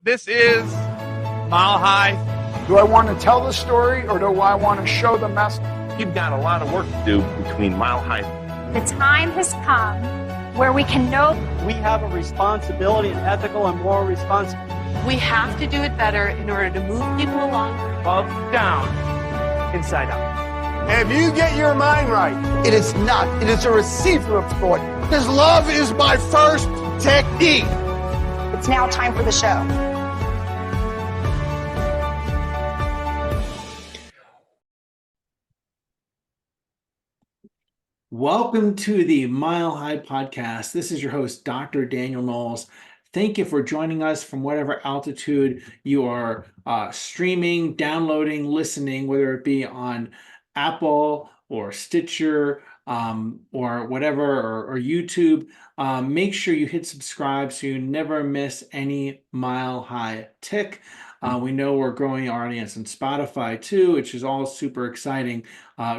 This is Mile High. Do I want to tell the story or do I want to show the message? You've got a lot of work to do between Mile High. The time has come where we can know we have a responsibility, an ethical and moral responsibility. We have to do it better in order to move people along. Above, down, inside out. If you get your mind right, it is not. It is a receiver of thought. Because love is my first technique. it's now time for the show. Welcome to the Mile High Podcast. This is your host, Dr. Daniel Knowles. Thank you for joining us from whatever altitude you are streaming, downloading, listening, whether it be on Apple or Stitcher or whatever, or YouTube. Make sure you hit subscribe so you never miss any Mile High tick. We know we're growing our audience on Spotify too, which is all super exciting.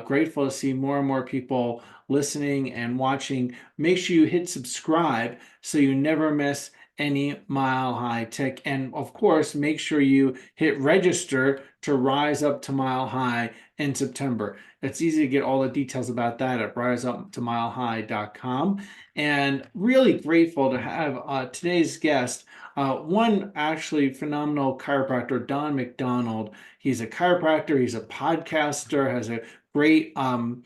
Grateful to see more and more people listening and watching. Make sure you hit subscribe so you never miss any Mile High tick. And of course, make sure you hit register to rise up to Mile High in September. It's easy to get all the details about that at riseuptomilehigh.com. And really grateful to have today's guest, one actually phenomenal chiropractor, Don McDonald. He's a chiropractor, he's a podcaster, has a great podcast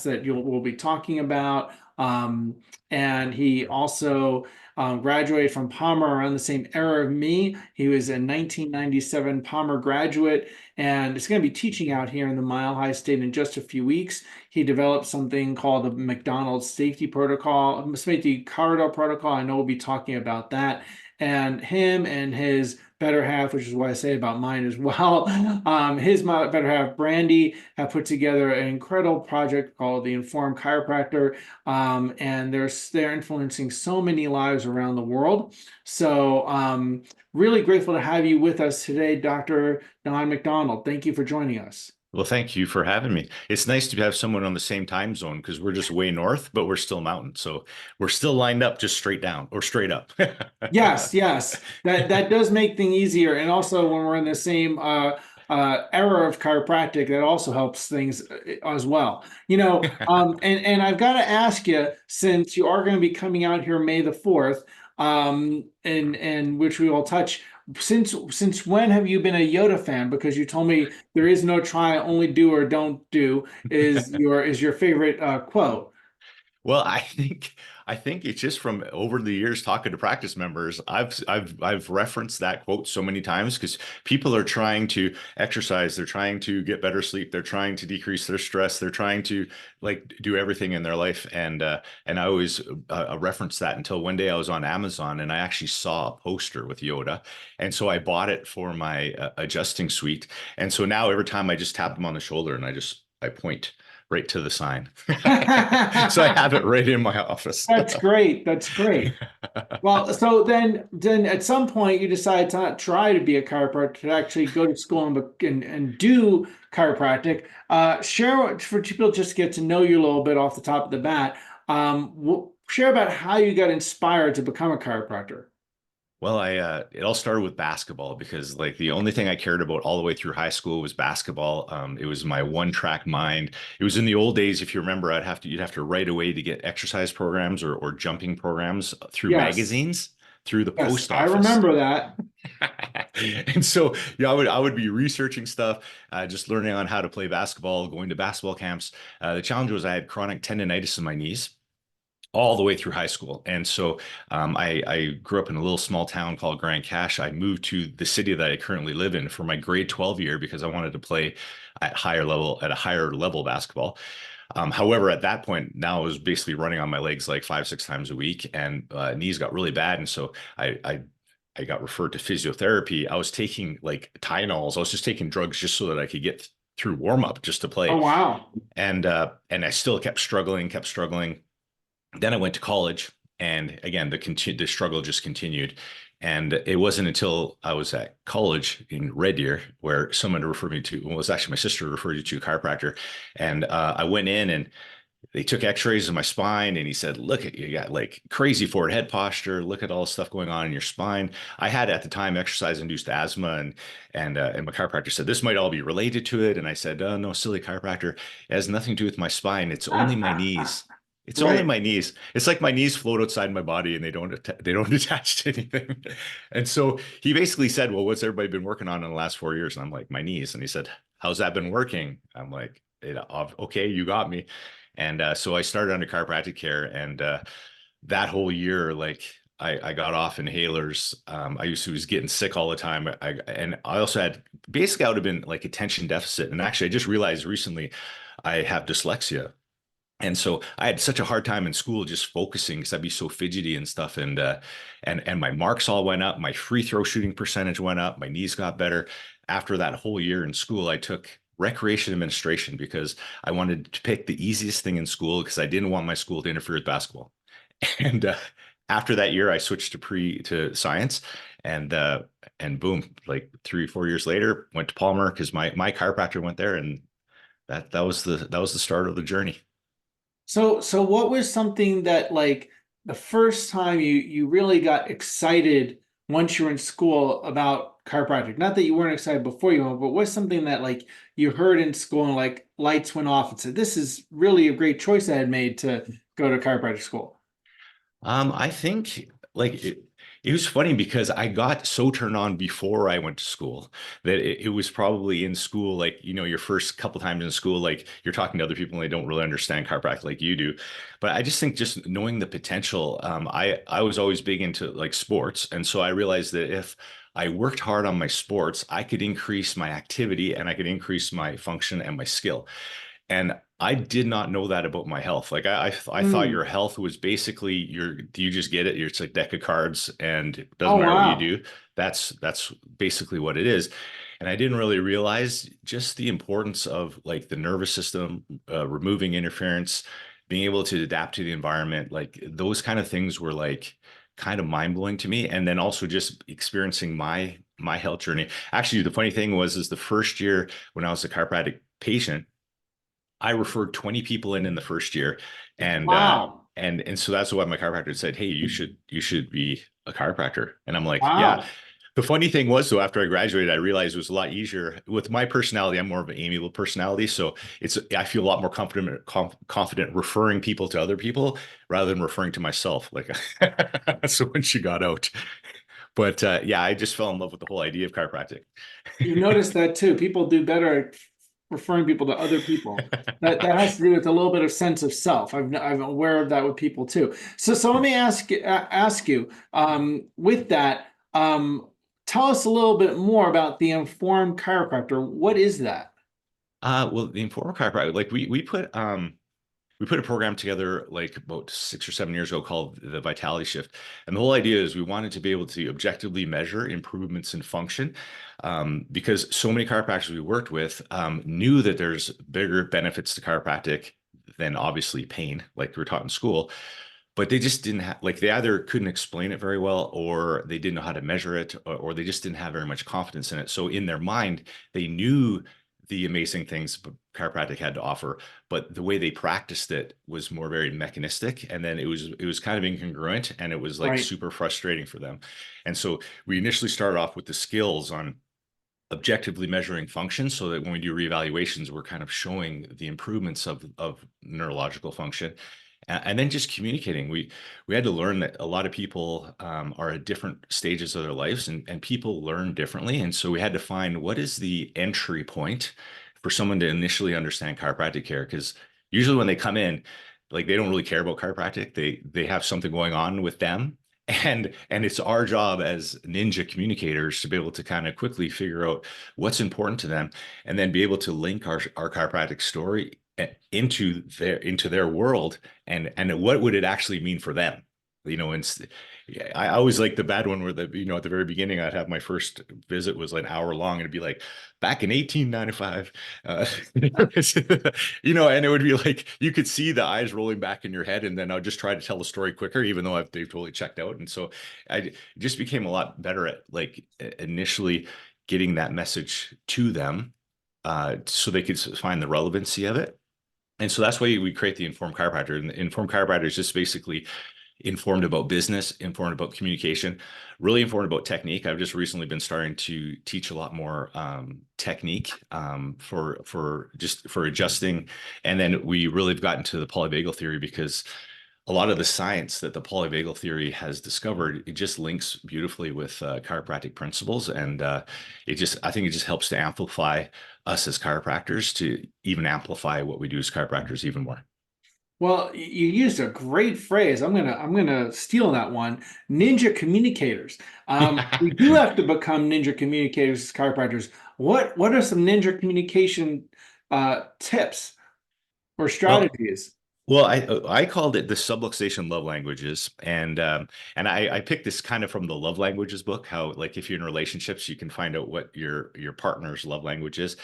that we'll be talking about. And he also graduated from Palmer around the same era of me. He was a 1997 Palmer graduate and is going to be teaching out here in the Mile High State in just a few weeks. He developed something called the McDonald safety corridor protocol. I know we'll be talking about that. And him and his better half, which is what I say about mine as well, his better half, Brandi, have put together an incredible project called the Informed Chiropractor, and they're influencing so many lives around the world. So really grateful to have you with us today, Dr. Don McDonald. Thank you for joining us. Well, thank you for having me. It's nice to have someone on the same time zone because we're just way north, but we're still mountain. So we're still lined up just straight down or straight up. Yes. That does make things easier. And also when we're in the same era of chiropractic, that also helps things as well. And I've got to ask you, since you are going to be coming out here May the 4th, and which we will touch. Since when have you been a Yoda fan? Because you told me there is no try, only do or don't do is your favorite quote. Well, I think it's just from over the years talking to practice members, I've referenced that quote so many times because people are trying to exercise, they're trying to get better sleep, they're trying to decrease their stress, they're trying to do everything in their life, and I always reference that until one day I was on Amazon and I actually saw a poster with Yoda, and so I bought it for my adjusting suite, and so now every time I just tap him on the shoulder and I point right to the sign. So I have it right in my office. That's great. Well, so then at some point you decide to not try to be a chiropractor, to actually go to school and do chiropractic. Share for people just to get to know you a little bit off the top of the bat. Share about how you got inspired to become a chiropractor. Well, it all started with basketball because the only thing I cared about all the way through high school was basketball. It was my one-track mind. It was in the old days, if you remember, you'd have to write away to get exercise programs or jumping programs through magazines, through the post office. I remember that. And so I would be researching stuff, just learning on how to play basketball, going to basketball camps. The challenge was I had chronic tendonitis in my knees all the way through high school. And so I grew up in a little small town called Grand Cache. I moved to the city that I currently live in for my grade 12 year because I wanted to play at a higher level basketball. However, at that point, now I was basically running on my legs 5-6 times a week, and knees got really bad. And so I got referred to physiotherapy. I was taking Tylenols. I was just taking drugs just so that I could get through warm up just to play. Oh, wow. And I still kept struggling. Then I went to college, and again, the struggle just continued. And it wasn't until I was at college in Red Deer where someone referred me to, well, it was actually my sister referred me to a chiropractor. And I went in, and they took x-rays of my spine, and he said, look, you got like crazy forward head posture. Look at all the stuff going on in your spine. I had at the time exercise-induced asthma, and my chiropractor said this might all be related to it. And I said, oh, no, silly chiropractor. It has nothing to do with my spine. It's only my knees. It's only Right. my knees. It's like my knees float outside my body, and they don't attach to anything. And so he basically said, well, what's everybody been working on in the last 4 years? And I'm like, my knees. And he said, how's that been working? I'm like, okay, you got me. And so I started under chiropractic care, and that whole year, like I got off inhalers. I was getting sick all the time. And I also had, basically I would have been like attention deficit. And actually I just realized recently I have dyslexia. And so I had such a hard time in school just focusing because I'd be so fidgety and stuff. And my marks all went up. My free throw shooting percentage went up. My knees got better. After that whole year in school, I took recreation administration because I wanted to pick the easiest thing in school because I didn't want my school to interfere with basketball. And after that year, I switched to science, and boom, like 3 or 4 years later, went to Palmer because my chiropractor went there, and that was the start of the journey. So what was something that, like, the first time you really got excited once you were in school about chiropractic? Not that you weren't excited before you went, but what's something that, like, you heard in school and like lights went off and said, this is really a great choice I had made to go to chiropractic school? I think like it was funny because I got so turned on before I went to school that it was probably in school, like, your first couple times in school, like you're talking to other people and they don't really understand chiropractic like you do. But I just think just knowing the potential, I was always big into like sports. And so I realized that if I worked hard on my sports, I could increase my activity and I could increase my function and my skill. And I did not know that about my health. Like I thought your health was basically you just get it. It's like deck of cards, and it doesn't matter what you do. That's basically what it is. And I didn't really realize just the importance of like the nervous system, removing interference, being able to adapt to the environment. Like those kind of things were like kind of mind blowing to me. And then also just experiencing my health journey. Actually, the funny thing is the first year when I was a chiropractic patient, I referred 20 people in the first year, and Wow. And so that's why my chiropractor said, "Hey, you should be a chiropractor." And I'm like, Wow. "Yeah." The funny thing was, though, after I graduated, I realized it was a lot easier with my personality. I'm more of an amiable personality, so I feel a lot more confident referring people to other people rather than referring to myself. Like, so when she got out, but yeah, I just fell in love with the whole idea of chiropractic. You notice that too. People do better at referring people to other people. That has to do with a little bit of sense of self. I'm aware of that with people too. So let me ask you with that. Tell us a little bit more about the informed chiropractor. What is that? Well, the informal chiropractic, like we put a program together like about 6 or 7 years ago called the Vitality Shift. And the whole idea is we wanted to be able to objectively measure improvements in function, because so many chiropractors we worked with knew that there's bigger benefits to chiropractic than obviously pain, like we were taught in school. But they just didn't have, like, they either couldn't explain it very well, or they didn't know how to measure it, or they just didn't have very much confidence in it. So in their mind, they knew the amazing things chiropractic had to offer, but the way they practiced it was more very mechanistic, and then it was kind of incongruent, and it was like super frustrating for them. And so we initially started off with the skills on objectively measuring function, so that when we do reevaluations, we're kind of showing the improvements of neurological function. And then just communicating. We had to learn that a lot of people are at different stages of their lives, and people learn differently. And so we had to find what is the entry point for someone to initially understand chiropractic care. Because usually when they come in, like, they don't really care about chiropractic. They have something going on with them. And it's our job as ninja communicators to be able to kind of quickly figure out what's important to them, and then be able to link our chiropractic story into their world, and what would it actually mean for them. And I always like the bad one where at the very beginning, I'd have my first visit was like an hour long, and it'd be like, back in 1895, and it would be like, you could see the eyes rolling back in your head, and then I'll just try to tell the story quicker, even though they've totally checked out. And so I just became a lot better at, like, initially getting that message to them, so they could find the relevancy of it. And so that's why we create the Informed Chiropractor. And the Informed Chiropractor is just basically informed about business, informed about communication, really informed about technique. I've just recently been starting to teach a lot more technique for adjusting. And then we really have gotten to the polyvagal theory, because a lot of the science that the polyvagal theory has discovered, it just links beautifully with chiropractic principles. And I think it just helps to amplify us as chiropractors, to even amplify what we do as chiropractors even more. Well, you used a great phrase. I'm gonna steal that one. Ninja communicators. We do have to become ninja communicators as chiropractors. What are some ninja communication tips or strategies? Well, I called it the subluxation love languages, and I picked this kind of from the love languages book. How, like, if you're in relationships, you can find out what your partner's love language is.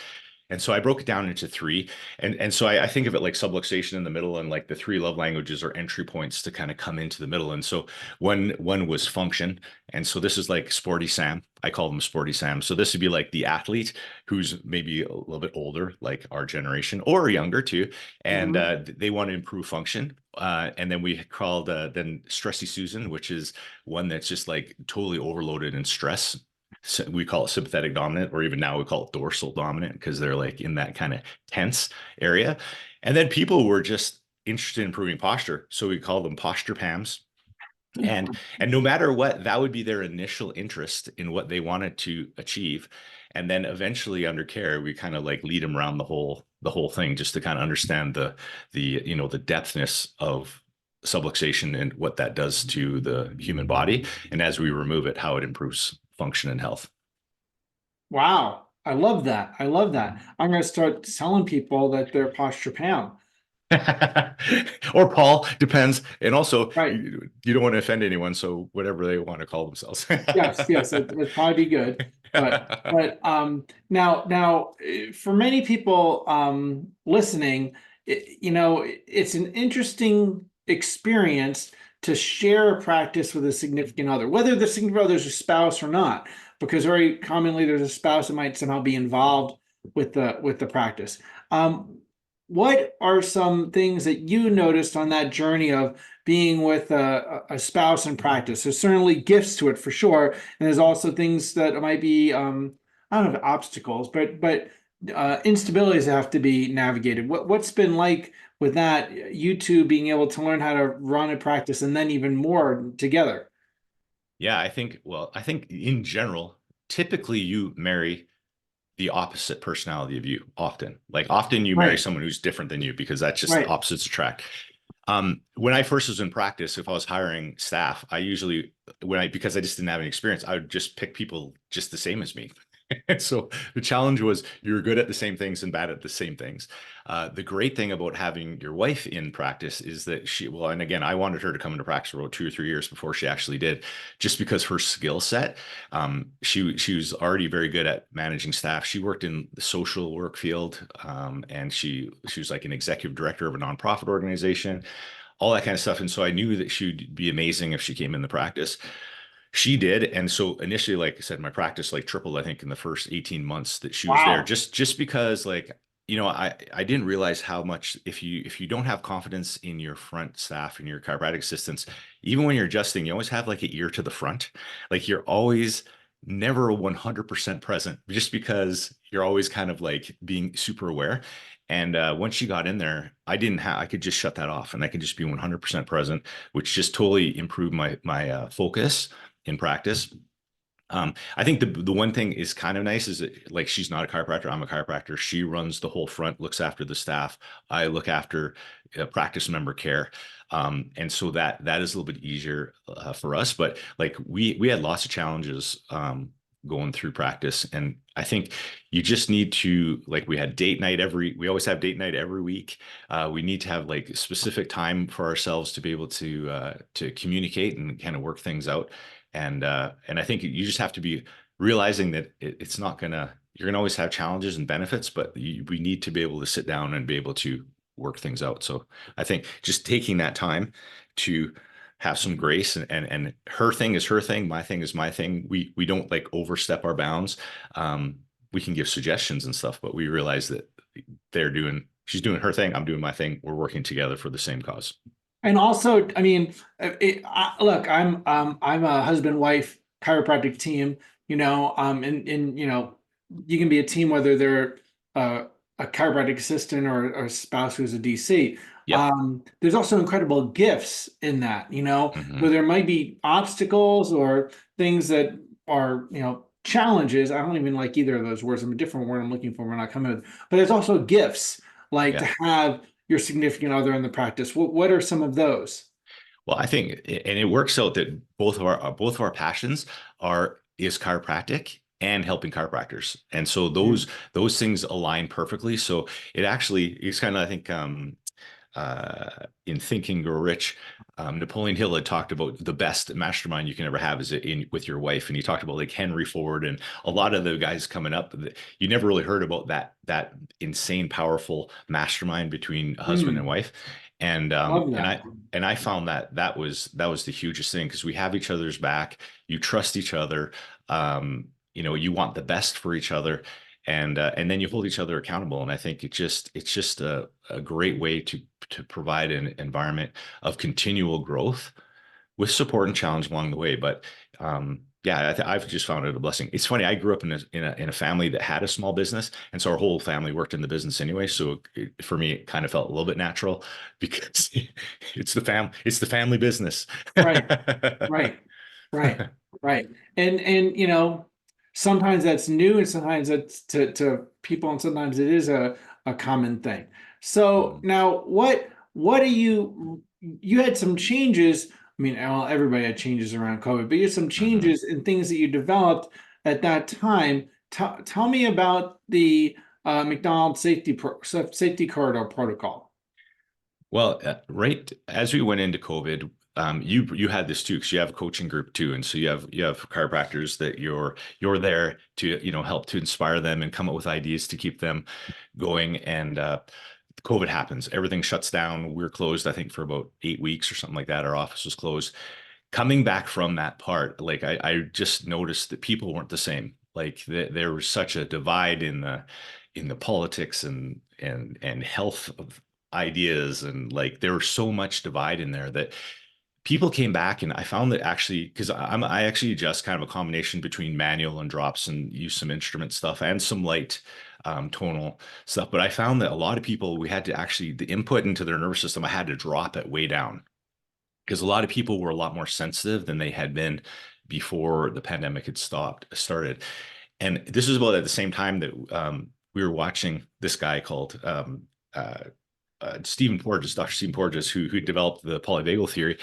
And so I broke it down into three. And so I think of it like subluxation in the middle, and like the three love languages are entry points to kind of come into the middle. And so one was function. And so this is like Sporty Sam. I call them Sporty Sam. So this would be like the athlete who's maybe a little bit older, like our generation, or younger too. And they want to improve function. And then we called then Stressy Susan, which is one that's just like totally overloaded in stress. So we call it sympathetic dominant, or even now we call it dorsal dominant, because they're like in that kind of tense area. And then people were just interested in improving posture, so we call them posture Pams. And no matter what, that would be their initial interest in what they wanted to achieve. And then eventually, under care, we kind of like lead them around the whole thing, just to kind of understand the depthness of subluxation and what that does to the human body, and as we remove it, how it improves function and health. Wow, I love that. I love that. I'm going to start telling people that they're posture Pam. Or Paul, depends. And also, Right. you don't want to offend anyone, so whatever they want to call themselves. Yes, it'd probably be good. But now for many people listening, it's an interesting experience to share a practice with a significant other, whether the significant other is a spouse or not, because very commonly there's a spouse that might somehow be involved with the practice. What are some things that you noticed on that journey of being with a spouse in practice? There's certainly gifts to it for sure, and there's also things that might be I don't know if obstacles, but instabilities that have to be navigated. What's been like with that, you two being able to learn how to run a practice and then even more together? Yeah, I think in general, typically you marry the opposite personality of you. Often you marry Right. someone who's different than you, because that's just Right. opposites attract. When I first was in practice, if I was hiring staff, because I just didn't have any experience, I would just pick people just the same as me. And so the challenge was, you're good at the same things and bad at the same things. The great thing about having your wife in practice is that and again, I wanted her to come into practice for about 2 or 3 years before she actually did, just because her skill set, she was already very good at managing staff. She worked in the social work field, and she was like an executive director of a nonprofit organization, all that kind of stuff. And so I knew that she'd be amazing if she came in the practice. She did. And so initially, like I said, my practice like tripled, I think, in the first 18 months that she was there, just because, like, I didn't realize how much, if you don't have confidence in your front staff and your chiropractic assistants, even when you're adjusting, you always have like an ear to the front. Like, you're always never 100% present, just because you're always kind of like being super aware. And once she got in there, I could just shut that off, and I could just be 100% present, which just totally improved my focus in practice. I think the one thing is kind of nice is that, like, she's not a chiropractor, I'm a chiropractor. She runs the whole front, looks after the staff. I look after practice member care. And so that is a little bit easier for us. But like, we had lots of challenges going through practice. And I think you just need to, like, we always have date night every week. We need to have like specific time for ourselves to be able to communicate and kind of work things out. And I think you just have to be realizing that you're gonna always have challenges and benefits, but we need to be able to sit down and be able to work things out. So I think just taking that time to have some grace, and her thing is her thing, my thing is my thing. We don't like overstep our bounds. We can give suggestions and stuff, but we realize that they're doing she's doing her thing, I'm doing my thing. We're working together for the same cause. And also, I mean, look, I'm a husband-wife chiropractic team, and you can be a team whether they're a chiropractic assistant or a spouse who's a DC. Yep. There's also incredible gifts in that, Mhm. where there might be obstacles or things that are, challenges. I don't even like either of those words. I'm a different word I'm looking for when I come in. But there's also gifts, like to Yeah. have your significant other in the practice. What are some of those? Well, I think, and it works out that both of our passions is chiropractic and helping chiropractors, and so those things align perfectly. So it actually is kind of, I think, in Think and Grow Rich, Napoleon Hill had talked about the best mastermind you can ever have is with your wife, and he talked about like Henry Ford and a lot of the guys coming up. You never really heard about that insane, powerful mastermind between a husband and wife, and Love and that. I found that was the hugest thing because we have each other's back. You trust each other. You want the best for each other, and then you hold each other accountable. And I think it's just a great way to provide an environment of continual growth with support and challenge along the way. But yeah, I've just found it a blessing. It's funny. I grew up in a family that had a small business, and so our whole family worked in the business anyway. So for me, it kind of felt a little bit natural because it's the family business. Right, right, right, right. And sometimes that's new, and sometimes that's to people, and sometimes it is a common thing. So Mhm. now, what do you had some changes? I mean, well, everybody had changes around COVID, but you had some Mhm. changes in things that you developed at that time. Tell me about the McDonald safety corridor protocol. Well, right as we went into COVID, you had this too because you have a coaching group too, and so you have chiropractors that you're there to help to inspire them and come up with ideas to keep them going. And COVID happens, everything shuts down. We're closed, I think, for about 8 weeks or something like that. Our office was closed. Coming back from that part, like I just noticed that people weren't the same. Like there was such a divide in the politics and health of ideas, and like there was so much divide in there that people came back. And I found that actually, because I actually adjust kind of a combination between manual and drops and use some instrument stuff and some light tonal stuff. But I found that a lot of people, we had to actually, the input into their nervous system, I had to drop it way down because a lot of people were a lot more sensitive than they had been before the pandemic had started. And this was about at the same time that we were watching this guy called Stephen Porges, Dr. Stephen Porges, who developed the polyvagal theory.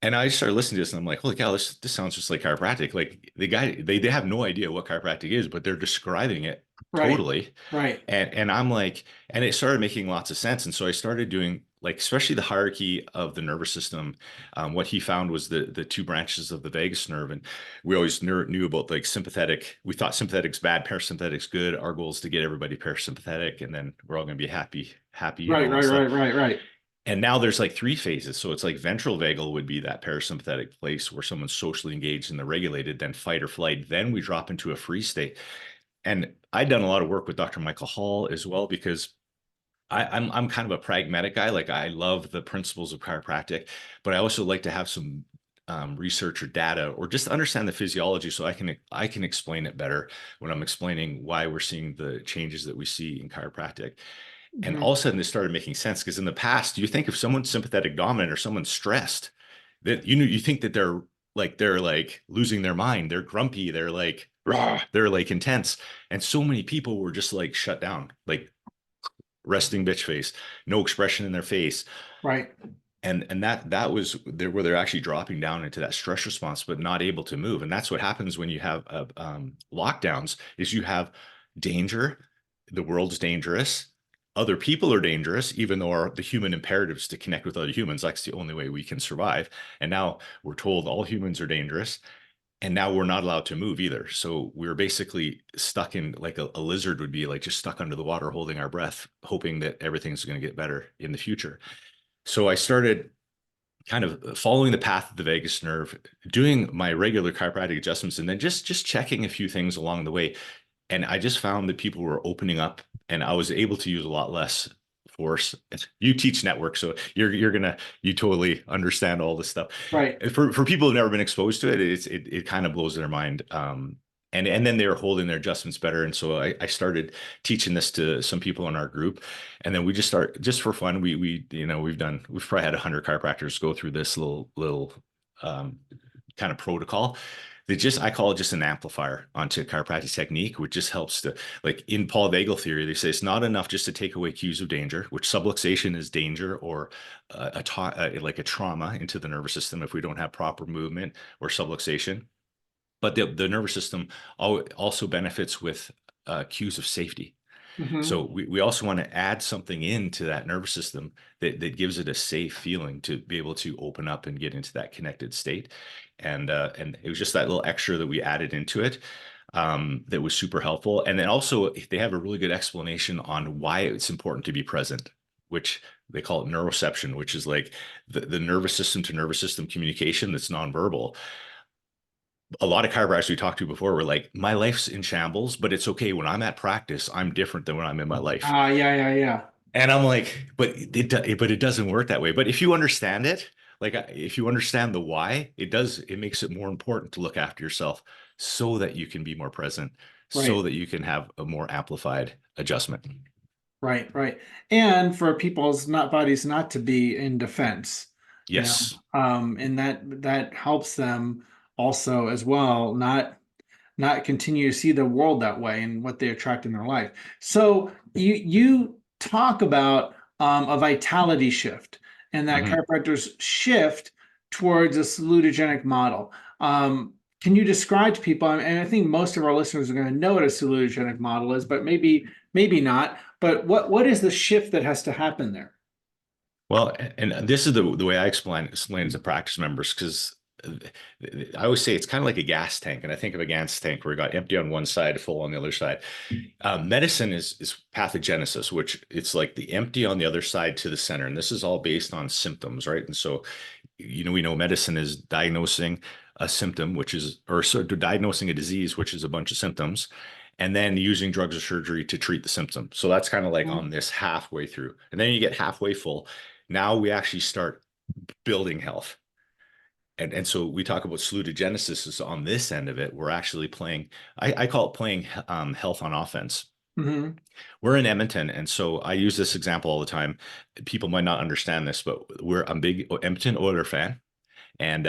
And I started listening to this, and I'm like, holy cow, this sounds just like chiropractic. Like the guy, they have no idea what chiropractic is, but they're describing it Right, totally. right, And I'm like, and it started making lots of sense. And so I started doing, like, especially the hierarchy of the nervous system. What he found was the two branches of the vagus nerve. And we always knew about like sympathetic. We thought sympathetic's bad, parasympathetic's good. Our goal is to get everybody parasympathetic, and then we're all going to be happy, right, and all that right, stuff. right, right, right. And now there's like three phases. So it's like ventral vagal would be that parasympathetic place where someone's socially engaged and they're regulated, then fight or flight. Then we drop into a free state. And I'd done a lot of work with Dr. Michael Hall as well, because I'm kind of a pragmatic guy. Like I love the principles of chiropractic, but I also like to have some research or data or just understand the physiology so I can explain it better when I'm explaining why we're seeing the changes that we see in chiropractic. And Mhm. all of a sudden this started making sense because in the past, you think if someone's sympathetic dominant or someone's stressed, that you think that they're like losing their mind, they're grumpy, they're like rah, they're like intense. And so many people were just like shut down, like resting bitch face, no expression in their face. Right. And that was there where they're actually dropping down into that stress response, but not able to move. And that's what happens when you have lockdowns is you have danger. The world's dangerous. Other people are dangerous, even though the human imperatives to connect with other humans, that's the only way we can survive. And now we're told all humans are dangerous. And now we're not allowed to move either. So we're basically stuck in like a lizard would be like just stuck under the water, holding our breath, hoping that everything's going to get better in the future. So I started kind of following the path of the vagus nerve, doing my regular chiropractic adjustments, and then just checking a few things along the way. And I just found that people were opening up, and I was able to use a lot less force. You teach network, so you totally understand all this stuff. Right. For people who've never been exposed to it, it kind of blows their mind. And then they're holding their adjustments better. And so I started teaching this to some people in our group, and then we just for fun. We've probably had 100 chiropractors go through this little kind of protocol. I call it just an amplifier onto chiropractic technique, which just helps to, like in polyvagal theory, they say it's not enough just to take away cues of danger, which subluxation is danger or like a trauma into the nervous system if we don't have proper movement or subluxation. But the nervous system also benefits with cues of safety. So we also want to add something into that nervous system that gives it a safe feeling to be able to open up and get into that connected state. And it was just that little extra that we added into it that was super helpful. And then also they have a really good explanation on why it's important to be present, which they call it neuroception, which is like the nervous system to nervous system communication that's nonverbal. A lot of chiropractors we talked to before were like, my life's in shambles, but it's okay. When I'm at practice, I'm different than when I'm in my life. Yeah. And I'm like, but it doesn't work that way. But if you understand it, like if you understand the why, it makes it more important to look after yourself so that you can be more present, so that you can have a more amplified adjustment. Right. And for people's bodies not to be in defense. Yes. And that helps them also as well, not continue to see the world that way and what they attract in their life. So you talk about a vitality shift, and that chiropractors shift towards a salutogenic model. Can you describe to people, and I think most of our listeners are going to know what a salutogenic model is, but maybe not, but what is the shift that has to happen there? Well, and this is the way I explain to practice members, because I always say it's kind of like a gas tank, and I think of a gas tank where you got empty on one side, full on the other side. Medicine is pathogenesis, which it's like the empty on the other side to the center, and this is all based on symptoms, right? And so, we know medicine is diagnosing a symptom, diagnosing a disease, which is a bunch of symptoms, and then using drugs or surgery to treat the symptom. So that's kind of like on this halfway through, and then you get halfway full. Now we actually start building health. And so we talk about salutogenesis is on this end of it. We're actually playing, I call it playing health on offense. We're in Edmonton, and so I use this example all the time. People might not understand this, but I'm a big Edmonton Oilers fan, and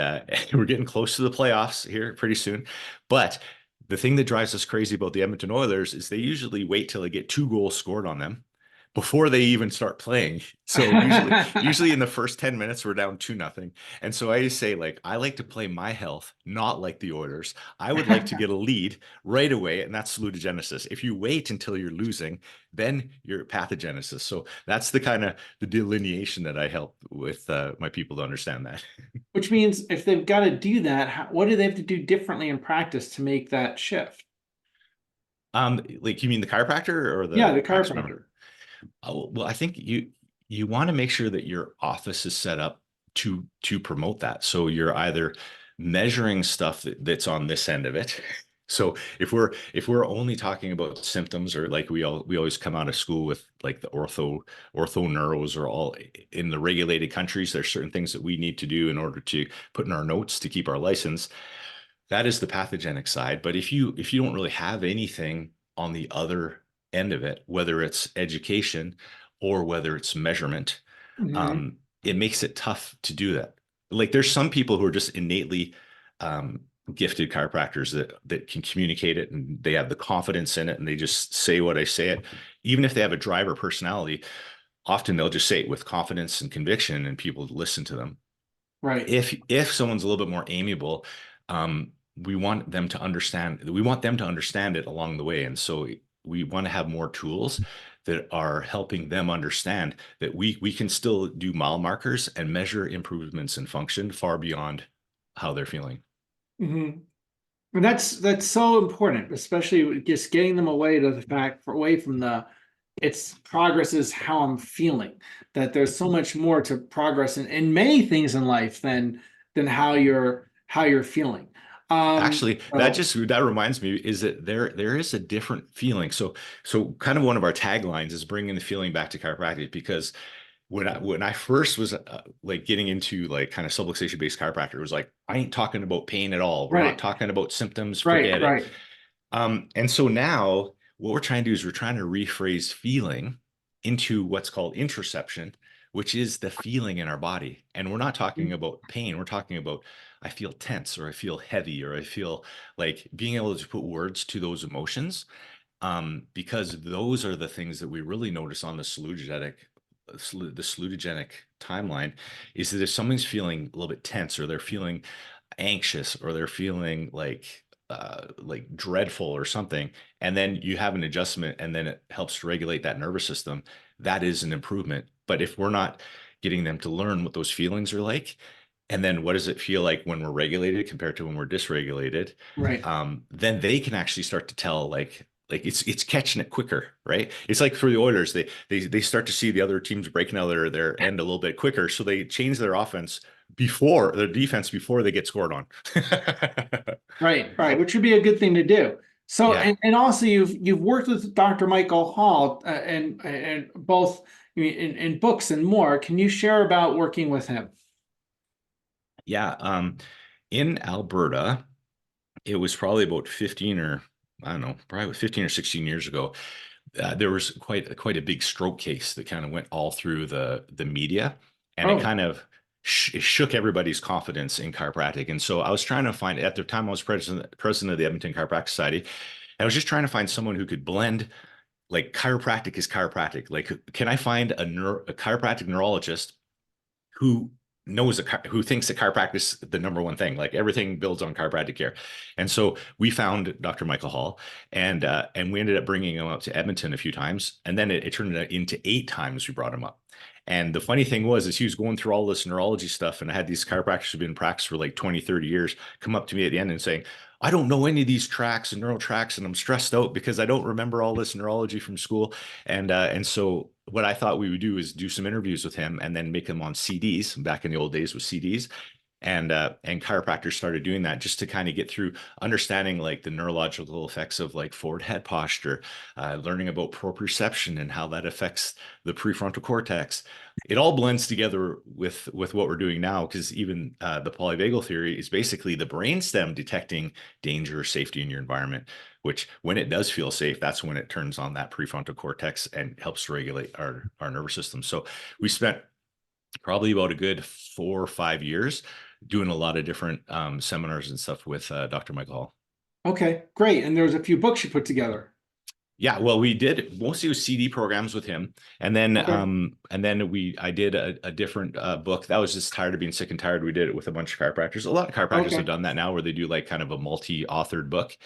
we're getting close to the playoffs here pretty soon. But the thing that drives us crazy about the Edmonton Oilers is they usually wait till they get 2 goals scored on them before they even start playing. So usually in the first 10 minutes, we're down 2-0. And so I say, like, I like to play my health, not like the Oilers. I would like to get a lead right away, and that's salutogenesis. If you wait until you're losing, then you're pathogenesis. So that's the kind of the delineation that I help with my people to understand that. Which means if they've got to do that, what do they have to do differently in practice to make that shift? Like, you mean the chiropractor or the chiropractor? Well, I think you want to make sure that your office is set up to promote that. So you're either measuring stuff that's on this end of it. So if we're only talking about symptoms, or like we always come out of school with like the ortho neuros are all in the regulated countries. There's certain things that we need to do in order to put in our notes to keep our license. That is the pathogenic side. But if you don't really have anything on the other end of it, whether it's education or whether it's measurement, it makes it tough to do that. Like, there's some people who are just innately gifted chiropractors that can communicate it, and they have the confidence in it, and they just say what I say it. Even if they have a driver personality, often they'll just say it with confidence and conviction, and people listen to them. Right. If someone's a little bit more amiable, we want them to understand it along the way. And so we want to have more tools that are helping them understand that we can still do mile markers and measure improvements in function far beyond how they're feeling. And that's so important, especially just getting them away from the progress is how I'm feeling, that there's so much more to progress in many things in life than how you're feeling. Actually, So, that reminds me is that there is a different feeling. So kind of one of our taglines is bringing the feeling back to chiropractic, because when I first was like getting into like kind of subluxation based chiropractor, it was like, I ain't talking about pain at all. We're not right, talking about symptoms. right, Forget it. right. And so now what we're trying to do is we're trying to rephrase feeling into what's called interoception, which is the feeling in our body. And we're not talking about pain. We're talking about, I feel tense, or I feel heavy, or I feel like being able to put words to those emotions. Because those are the things that we really notice on the salutogenic timeline, is that if someone's feeling a little bit tense, or they're feeling anxious, or they're feeling like dreadful or something, and then you have an adjustment and then it helps to regulate that nervous system, that is an improvement. But if we're not getting them to learn what those feelings are like, and then what does it feel like when we're regulated compared to when we're dysregulated, Right. then they can actually start to tell, like it's catching it quicker, right? It's like for the Oilers, they start to see the other teams breaking out of their end a little bit quicker, so they change their offense before their defense before they get scored on. Right, right, which would be a good thing to do. So, Yeah. and also you've worked with Dr. Michael Hall, and both in books and more. Can you share about working with him? Yeah. In Alberta, it was probably about 15 or I don't know, probably 15 or 16 years ago. There was quite a big stroke case that kind of went all through the media, and it Oh, kind of shook everybody's confidence in chiropractic. And so I was trying to find, at the time I was president of the Edmonton Chiropractic Society. I was just trying to find someone who could blend, like, chiropractic is chiropractic. Like, can I find a chiropractic neurologist who who thinks that chiropractic is the number one thing, like everything builds on chiropractic care. And so we found Dr. Michael Hall, and we ended up bringing him out to Edmonton a few times, and then it turned into 8 times we brought him up. And the funny thing was, is he was going through all this neurology stuff, and I had these chiropractors who've been in practice for like 20, 30 years come up to me at the end and saying, I don't know any of these tracks and neural tracks, and I'm stressed out because I don't remember all this neurology from school. And so what I thought we would do is do some interviews with him and then make them on CDs. Back in the old days with CDs, and chiropractors started doing that just to kind of get through understanding like the neurological effects of like forward head posture, learning about proprioception and how that affects the prefrontal cortex. It all blends together with what we're doing now, because even the polyvagal theory is basically the brainstem detecting danger or safety in your environment, which when it does feel safe, that's when it turns on that prefrontal cortex and helps regulate our nervous system. So we spent probably about a good 4 or 5 years doing a lot of different seminars and stuff with Dr. Michael Hall. okay, great. And there's a few books you put together. Yeah, well, we did mostly with CD programs with him, and then I did a different book that was just tired of being sick and tired. We did it with a bunch of chiropractors. A lot of chiropractors Okay. have done that now, where they do like kind of a multi-authored book.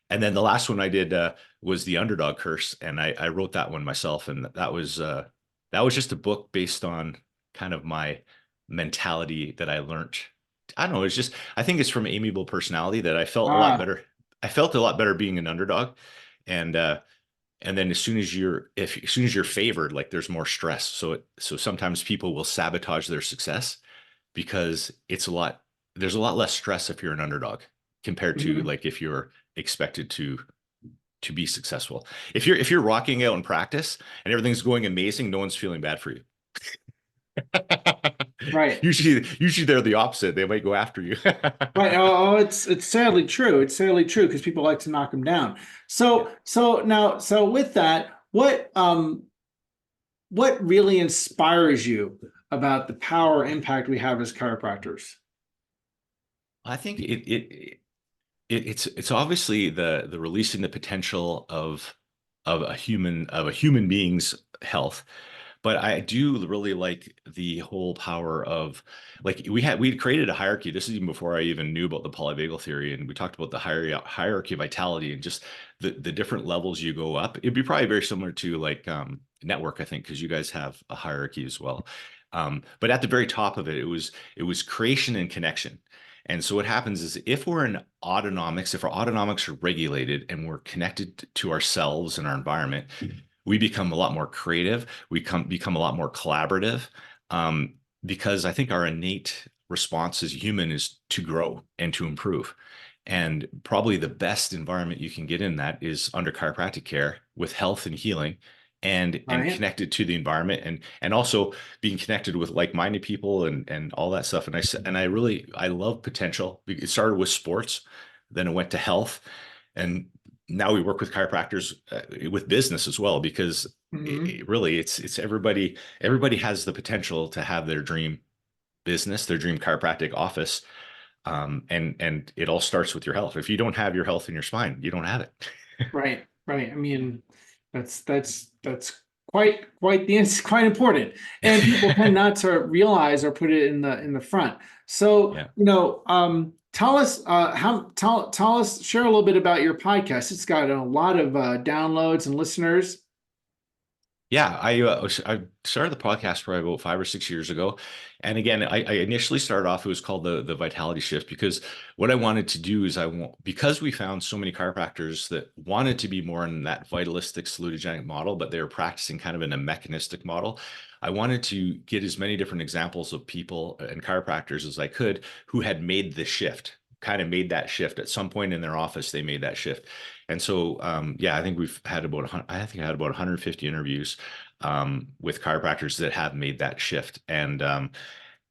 And then the last one I did was the Underdog Curse, and I wrote that one myself, and that was just a book based on kind of my mentality that I learned. I don't know. It's just, I think it's from amiable personality that I felt a lot Ah, better. I felt a lot better being an underdog, and then as soon as you're favored, like there's more stress. So sometimes people will sabotage their success because there's a lot less stress if you're an underdog compared to mhm. like if you're expected to be successful. If you're rocking out in practice and everything's going amazing, no one's feeling bad for you. Right. Usually they're the opposite. They might go after you. Right. Oh, it's sadly true. It's sadly true because people like to knock them down. Yeah. So with that, what really inspires you about the power impact we have as chiropractors? I think it's obviously the releasing the potential of a human being's health. But I do really like the whole power of, like, we'd created a hierarchy. This is even before I even knew about the polyvagal theory, and we talked about the hierarchy of vitality and just the different levels you go up. It'd be probably very similar to like network, I think, because you guys have a hierarchy as well. But at the very top of it, it was creation and connection. And so what happens is, if we're in autonomics, if our autonomics are regulated and we're connected to ourselves and our environment, we become a lot more creative. We become a lot more collaborative, because I think our innate response as human is to grow and to improve. And probably the best environment you can get in that is under chiropractic care with health and healing and Right. connected to the environment and also being connected with like-minded people and all that stuff. And I love potential. It started with sports, then it went to health, and now we work with chiropractors with business as well, because really it's everybody has the potential to have their dream business, their dream chiropractic office. And it all starts with your health. If you don't have your health in your spine, you don't have it. Right. I mean, that's quite quite important, and people tend not to realize or put it in the front. So, Yeah. tell us tell us, share a little bit about your podcast. It's got a lot of downloads and listeners. Yeah, I started the podcast probably about 5 or 6 years ago, and again, I initially started off. It was called the Vitality Shift, because what I wanted to do is because we found so many chiropractors that wanted to be more in that vitalistic salutogenic model, but they were practicing kind of in a mechanistic model. I wanted to get as many different examples of people and chiropractors as I could who had made the shift, kind of made that shift at some point in their office. They made that shift. And so, yeah, I think I had about 150 interviews with chiropractors that have made that shift. And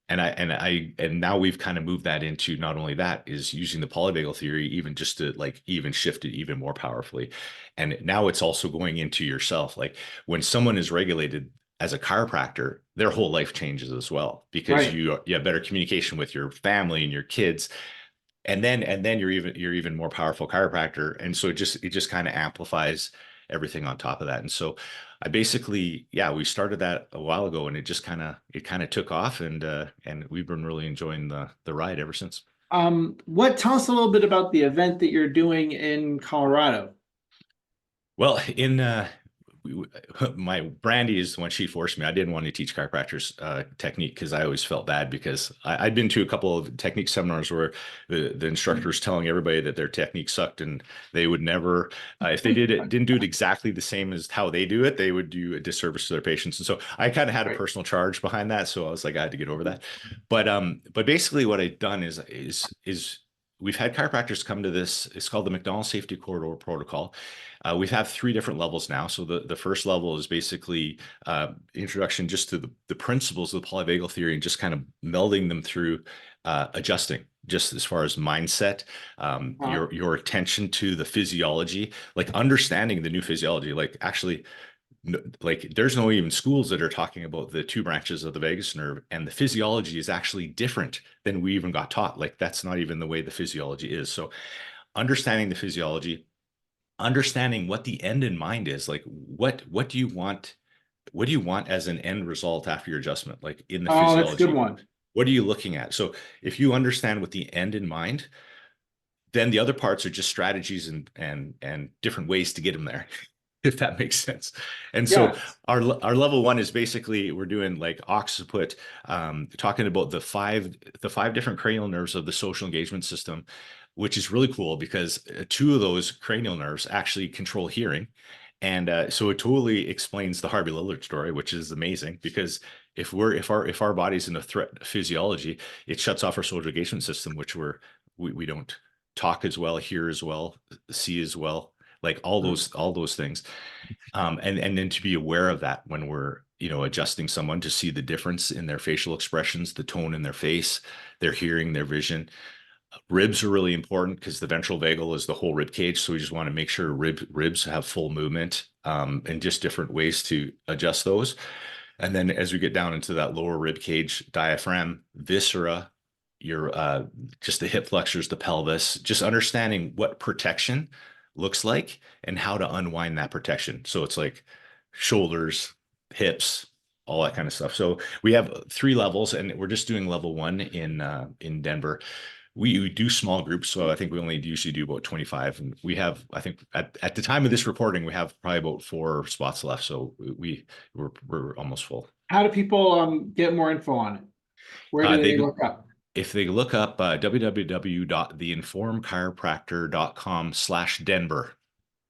now we've kind of moved that into, not only that, is using the polyvagal theory, even just to even shift it even more powerfully. And now it's also going into yourself. Like when someone is regulated as a chiropractor, their whole life changes as well, because you have better communication with your family and your kids. And then you're even more powerful chiropractor. And so it just kind of amplifies everything on top of that. And so I basically, we started that a while ago, and it kind of took off, and we've been really enjoying the ride ever since. Tell us a little bit about the event that you're doing in Colorado. Well, my Brandi is the one, she forced me. I didn't want to teach chiropractors technique, because I always felt bad, because I'd been to a couple of technique seminars where the instructors telling everybody that their technique sucked, and they would never, if they didn't do it exactly the same as how they do it, they would do a disservice to their patients. And so I kind of had a personal charge behind that, so I was like, I had to get over that. But basically what I've done is we've had chiropractors come to this. It's called the McDonald Safety Corridor Protocol. We have 3 different levels now. So the first level is basically introduction just to the principles of the polyvagal theory, and just kind of melding them through adjusting, just as far as mindset, your attention to the physiology, like understanding the new physiology. Like actually, like there's no even schools that are talking about the 2 branches of the vagus nerve, and the physiology is actually different than we even got taught. Like that's not even the way the physiology is. So understanding the physiology, understanding what the end in mind is, like what do you want as an end result after your adjustment, like in the physiology. That's a good one. What are you looking at? So if you understand what the end in mind, then the other parts are just strategies and different ways to get them there, if that makes sense. And so our level 1 is basically, we're doing like occiput, talking about the five different cranial nerves of the social engagement system, which is really cool, because 2 of those cranial nerves actually control hearing. And so it totally explains the Harvey Lillard story, which is amazing, because if our body's in a threat physiology, it shuts off our social engagement system, which we don't talk as well, hear as well, see as well, like all those things. And then to be aware of that when we're, adjusting someone, to see the difference in their facial expressions, the tone in their face, their hearing, their vision. Ribs are really important, because the ventral vagal is the whole rib cage. So we just want to make sure ribs have full movement, and just different ways to adjust those. And then as we get down into that lower rib cage, diaphragm, viscera, your just the hip flexors, the pelvis, just understanding what protection looks like and how to unwind that protection. So it's like shoulders, hips, all that kind of stuff. So we have 3 levels, and we're just doing level 1 in Denver. We do small groups, so I think we only usually do about 25, and we have, I think at the time of this reporting, we have probably about 4 spots left, so we're almost full. How do people get more info on it? Where do they look up? If they look up www.theinformedchiropractor.com/Denver,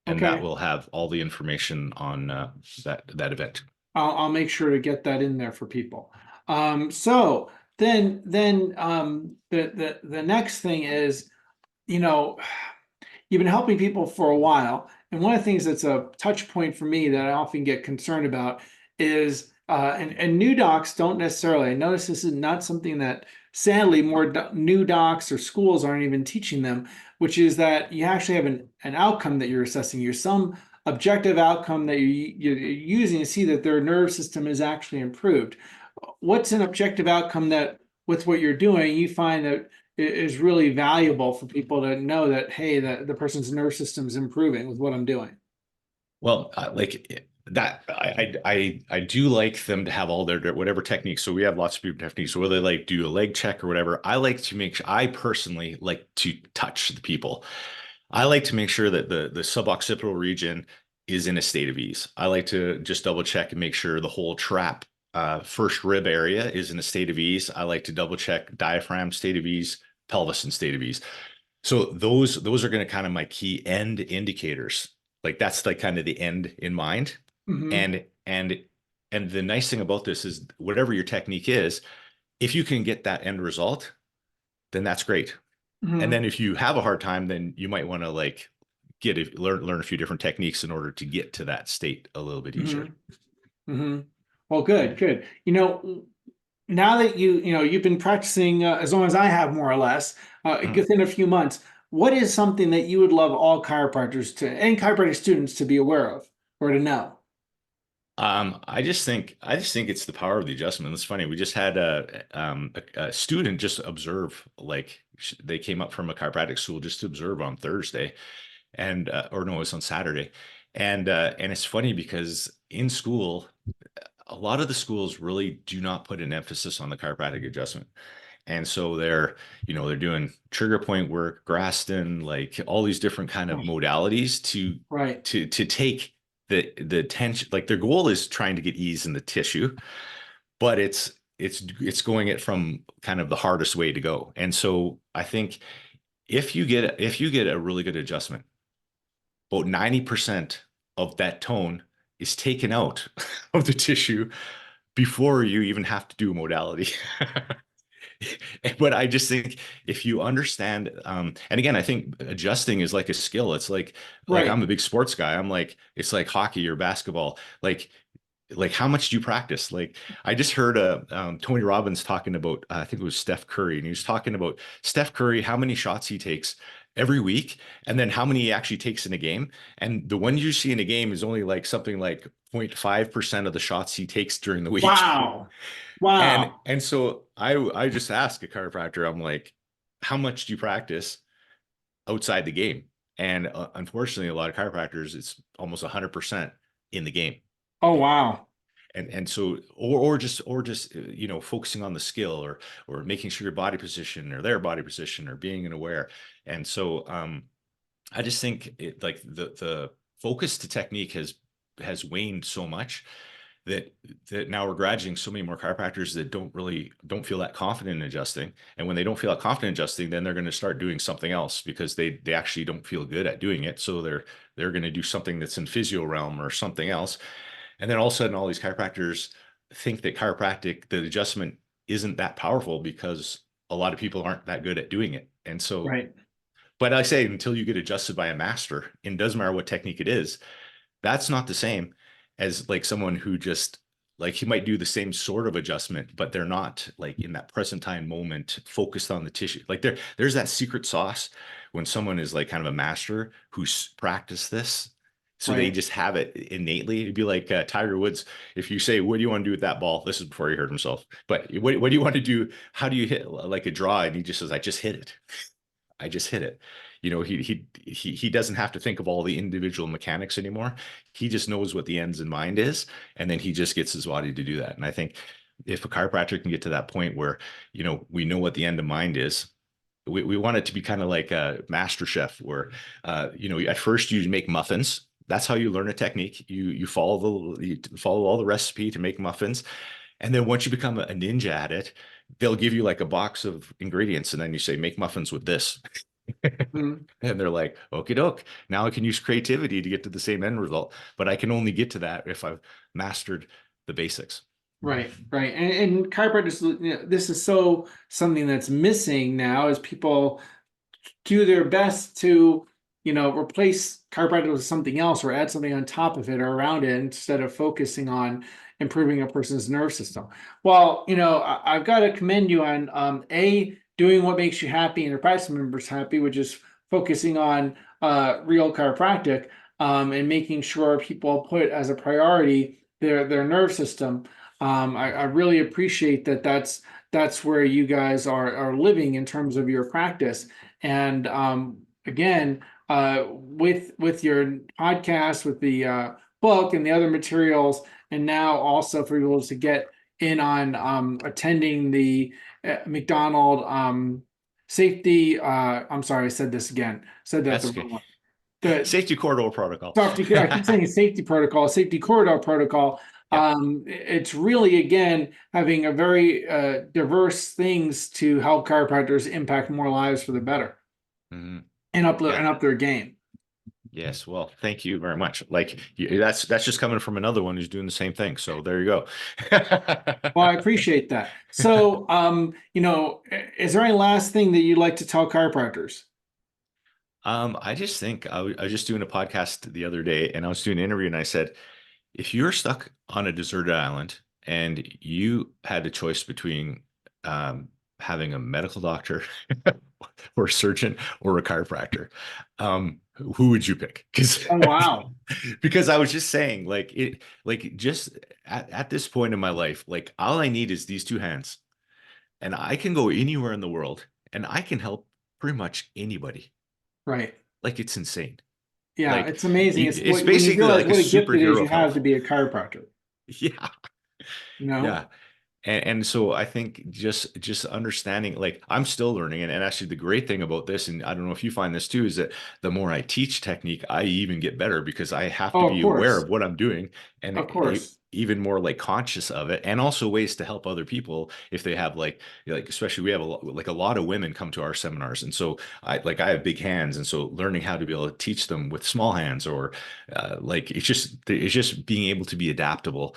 and that will have all the information on that event. I'll make sure to get that in there for people. So then the next thing is, you know, you've been helping people for a while. And one of the things that's a touch point for me that I often get concerned about is, and new docs don't necessarily, I notice this is not something that sadly new docs or schools aren't even teaching them, which is that you actually have an outcome that you're assessing. You're some objective outcome that you're using to see that their nerve system is actually improved. What's an objective outcome that with what you're doing, you find that is really valuable for people to know that, hey, the person's nerve system is improving with what I'm doing? Well, like that, I do like them to have all their whatever techniques. So we have lots of different techniques. So whether they like do a leg check or whatever, I like to make sure, I personally like to touch the people. I like to make sure that the suboccipital region is in a state of ease. I like to just double check and make sure the whole trap, first rib area is in a state of ease. I like to double check diaphragm state of ease, pelvis in state of ease. So those are going to kind of my key end indicators. Like that's like kind of the end in mind. Mm-hmm. And the nice thing about this is whatever your technique is, if you can get that end result, then that's great. Mm-hmm. And then if you have a hard time, then you might want to like learn a few different techniques in order to get to that state a little bit easier. Mm-hmm. Mm-hmm. Well, good. Now that you've been practicing as long as I have, more or less, within a few months, what is something that you would love all chiropractors and chiropractic students to be aware of or to know? I just think it's the power of the adjustment. It's funny. We just had a student just observe, like they came up from a chiropractic school just to observe on Thursday, and or no, it was on Saturday, and it's funny because in school, a lot of the schools really do not put an emphasis on the chiropractic adjustment. And so they're doing trigger point work, Graston, like all these different kind of modalities to take the tension. Like their goal is trying to get ease in the tissue, but it's going it from kind of the hardest way to go. And so I think if you get a really good adjustment, about 90% of that tone is taken out of the tissue before you even have to do a modality. But I just think if you understand, and again, I think adjusting is like a skill. It's like I'm a big sports guy. I'm like, it's like hockey or basketball. Like how much do you practice? Like I just heard Tony Robbins talking about, I think it was Steph Curry, and he was talking about Steph Curry, how many shots he takes every week, and then how many he actually takes in a game. And the one you see in a game is only like something like 0.5% of the shots he takes during the week. Wow. And so I just ask a chiropractor, I'm like, how much do you practice outside the game? And unfortunately, a lot of chiropractors, it's almost 100% in the game. Oh, wow. And so, or just focusing on the skill or making sure your body position or their body position or being aware. And so, I just think like the focus to technique has waned so much that now we're graduating so many more chiropractors that don't feel that confident in adjusting. And when they don't feel that confident in adjusting, then they're going to start doing something else because they actually don't feel good at doing it. So they're going to do something that's in physio realm or something else. And then all of a sudden, all these chiropractors think that the adjustment isn't that powerful because a lot of people aren't that good at doing it. And so, but I say, until you get adjusted by a master, and it doesn't matter what technique it is, that's not the same as like someone who just like, he might do the same sort of adjustment, but they're not like in that present time moment focused on the tissue. Like there's that secret sauce when someone is like kind of a master who's practiced this. So they just have it innately. It'd be like Tiger Woods. If you say, what do you want to do with that ball? This is before he hurt himself. But what do you want to do? How do you hit like a draw? And he just says, I just hit it. I just hit it. He doesn't have to think of all the individual mechanics anymore. He just knows what the ends in mind is. And then he just gets his body to do that. And I think if a chiropractor can get to that point where, we know what the end of mind is, we want it to be kind of like a master chef where, at first you make muffins. That's how you learn a technique. You follow all the recipe to make muffins. And then once you become a ninja at it, they'll give you like a box of ingredients. And then you say, make muffins with this. And they're like, okie doke. Now I can use creativity to get to the same end result. But I can only get to that if I've mastered the basics. Right. And chiropractors, this is something that's missing now, is people do their best to, replace chiropractic with something else or add something on top of it or around it instead of focusing on improving a person's nerve system. Well, I've got to commend you on doing what makes you happy and your practice members happy, which is focusing on real chiropractic and making sure people put as a priority their nerve system. I really appreciate that. That's where you guys are living in terms of your practice. And again, with your podcast, with the book and the other materials, and now also for people to get in on attending the McDonald safety. I'm sorry, I said this again. Said that That's the okay. wrong one. Safety corridor protocol. I keep saying safety protocol, safety corridor protocol. Yep. It's really, again, having a very diverse things to help chiropractors impact more lives for the better Mhm. and up their game. Yes, well, thank you very much. Like that's just coming from another one who's doing the same thing. So there you go. Well, I appreciate that. So, is there any last thing that you'd like to tell chiropractors? I just think I was just doing a podcast the other day, and I was doing an interview, and I said, if you're stuck on a deserted island and you had a choice between having a medical doctor or a surgeon or a chiropractor, who would you pick? Oh, wow. Because I was just saying, just at this point in my life, like all I need is these two hands, and I can go anywhere in the world, and I can help pretty much anybody. Right. Like it's insane. Yeah, Like it's amazing. it's when you basically realize like a what a gift it is superhero you of have health. to be a chiropractor. Yeah. Yeah. Yeah. And so I think just understanding, like I'm still learning, and actually the great thing about this, and I don't know if you find this too, is that the more I teach technique, I even get better because I have to Oh, be of aware course. of what I'm doing and Of course. even more like conscious of it, and also ways to help other people if they have like especially we have a lot of women come to our seminars, and so I have big hands, and so learning how to be able to teach them with small hands or it's just being able to be adaptable.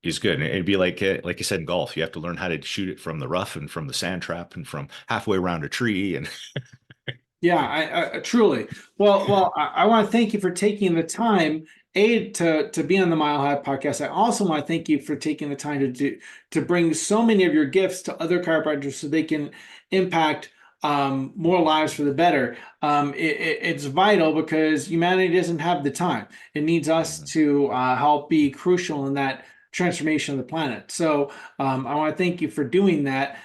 Is good. And it'd be like you said in golf, you have to learn how to shoot it from the rough and from the sand trap and from halfway around a tree. And Yeah, I truly. Well, I want to thank you for taking the time, to be on the Mile High podcast. I also want to thank you for taking the time to bring so many of your gifts to other chiropractors so they can impact more lives for the better. It's vital because humanity doesn't have the time. It needs us to help be crucial in that transformation of the planet. So I want to thank you for doing that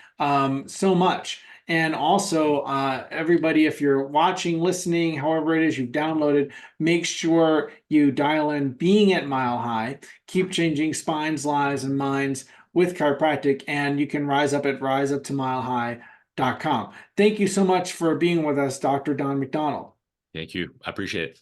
so much. And also, everybody, if you're watching, listening, however it is you've downloaded, make sure you dial in Being at Mile High. Keep changing spines, lives, and minds with chiropractic, and you can rise up at riseuptomilehigh.com. Thank you so much for being with us, Dr. Don McDonald. thank you. I appreciate it.